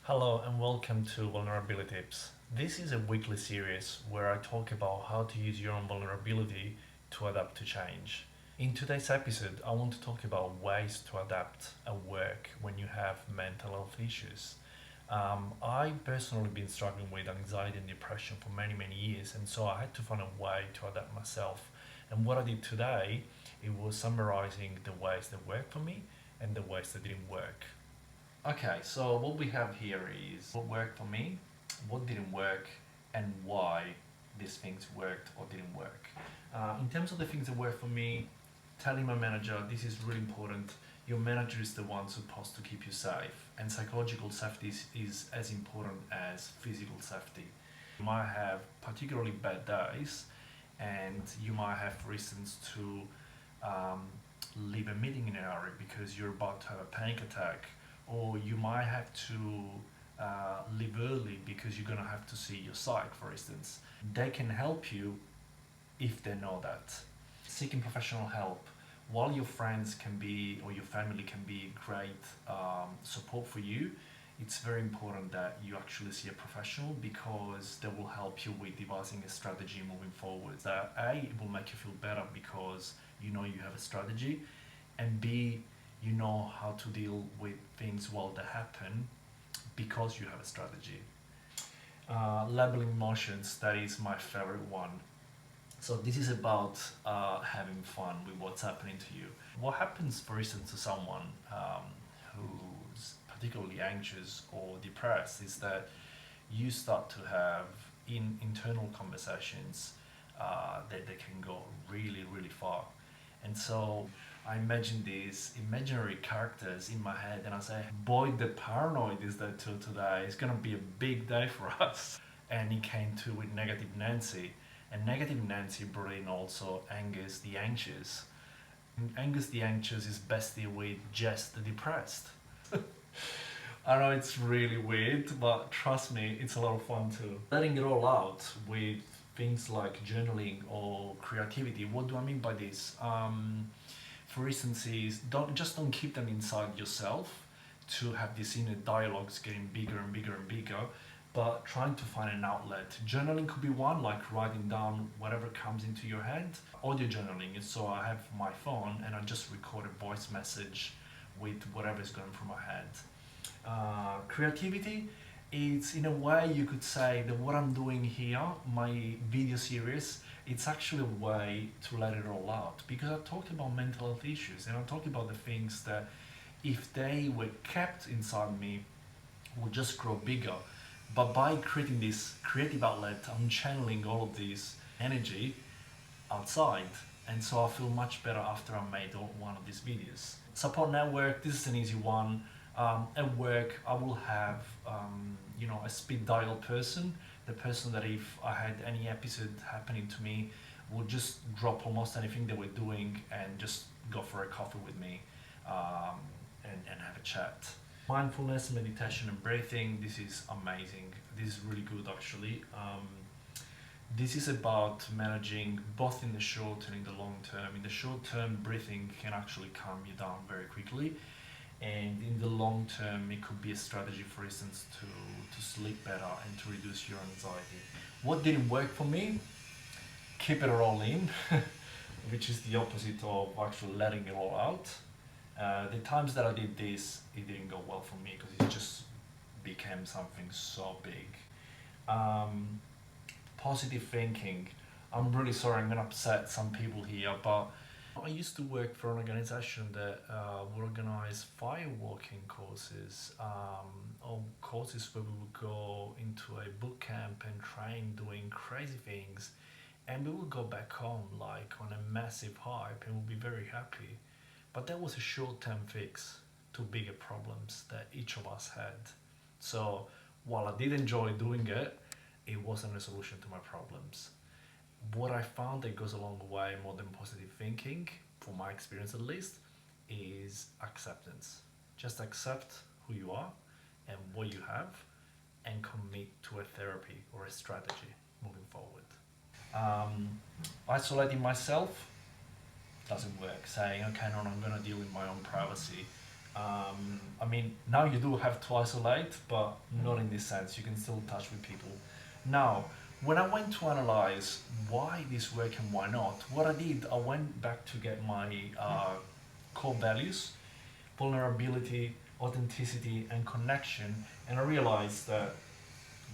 Hello and welcome to VulnerabiliTIPS. This is a weekly series where I talk about how to use your own vulnerability to adapt to change. In today's episode, I want to talk about ways to adapt at work when you have mental health issues. I personally been struggling with anxiety and depression for many years, and so I had to find a way to adapt myself. And what I did today, it was summarizing the ways that worked for me and the ways that didn't work. Okay, so what we have here is what worked for me, what didn't work, and why these things worked or didn't work. In terms of the things that worked for me, telling my manager this is really important. Your manager is the one supposed to keep you safe, and psychological safety is as important as physical safety. You might have particularly bad days, and you might have reasons to um, leave a meeting in a hurry because you're about to have a panic attack, or you might have to leave early because you're gonna have to see your psych, for instance. They can help you if they know that. Seeking professional help, while your friends can be or your family can be great support for you, it's very important that you actually see a professional because they will help you with devising a strategy moving forward. That A, it will make you feel better because you know you have a strategy, and B, you know how to deal with things while they happen because you have a strategy. Labeling emotions, that is my favorite one. So this is about having fun with what's happening to you. What happens, for instance, to someone who's particularly anxious or depressed is that you start to have internal conversations that they can go really far. And so I imagine these imaginary characters in my head, and I say, boy, the paranoid is that till today. It's gonna be a big day for us. And it came to with Negative Nancy. And Negative Nancy brought in also Angus the Anxious. And Angus the Anxious is bestie with Jess the Depressed. I know it's really weird, but trust me, it's a lot of fun too. Letting it all out with things like journaling or creativity. What do I mean by this? For instance, is don't keep them inside yourself to have these inner dialogues getting bigger and bigger, but trying to find an outlet. Journaling could be one, like writing down whatever comes into your head. Audio journaling is so I have my phone and I just record a voice message with whatever is going through my head. Creativity, it's in a way you could say that what I'm doing here, my video series, it's actually a way to let it all out because I talked about mental health issues and I talked about the things that if they were kept inside me would just grow bigger. But by creating this creative outlet, I'm channeling all of this energy outside, and so I feel much better after I made one of these videos. Support network, this is an easy one. At work, I will have a speed dial person, the person that if I had any episode happening to me would just drop almost anything they were doing and just go for a coffee with me and have a chat. Mindfulness, meditation and breathing, this is amazing. This is really good actually. This is about managing both in the short and in the long term. In the short term, breathing can actually calm you down very quickly. And in the long term, it could be a strategy, for instance, to sleep better and to reduce your anxiety. What didn't work for me? Keep it all in, which is the opposite of actually letting it all out. The times that I did this, it didn't go well for me because it just became something so big. Positive thinking. I'm really sorry, I'm gonna upset some people here, but I used to work for an organization that would organize firewalking courses, or courses where we would go into a boot camp and train doing crazy things, and we would go back home like on a massive hype and we'd be very happy. But that was a short-term fix to bigger problems that each of us had. So while I did enjoy doing it, it wasn't a solution to my problems. What I found that goes a long way more than positive thinking, for my experience at least, is acceptance. Just accept who you are and what you have and commit to a therapy or a strategy moving forward. Isolating myself doesn't work. Saying, okay, no, I'm going to deal with my own privacy. I mean, now you do have to isolate, but not in this sense. You can still touch with people. Now, when I went to analyze why this work and why not, what I did, I went back to get my core values: vulnerability, authenticity, and connection. And I realized that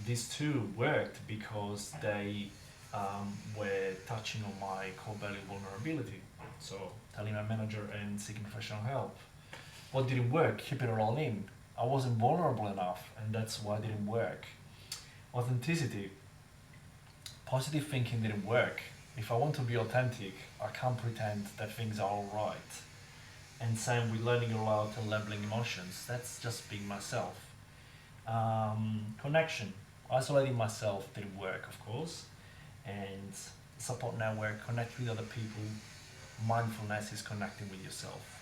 these two worked because they were touching on my core value, vulnerability. So, telling my manager and seeking professional help. What didn't work? Keeping it all in. I wasn't vulnerable enough, and that's why it didn't work. Authenticity. Positive thinking didn't work. If I want to be authentic, I can't pretend that things are alright. And same with learning aloud and labeling emotions. That's just being myself. Connection. Isolating myself didn't work, of course. And support network, connect with other people. Mindfulness is connecting with yourself.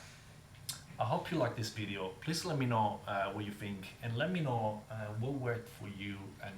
I hope you like this video. Please let me know what you think, and let me know what worked for you and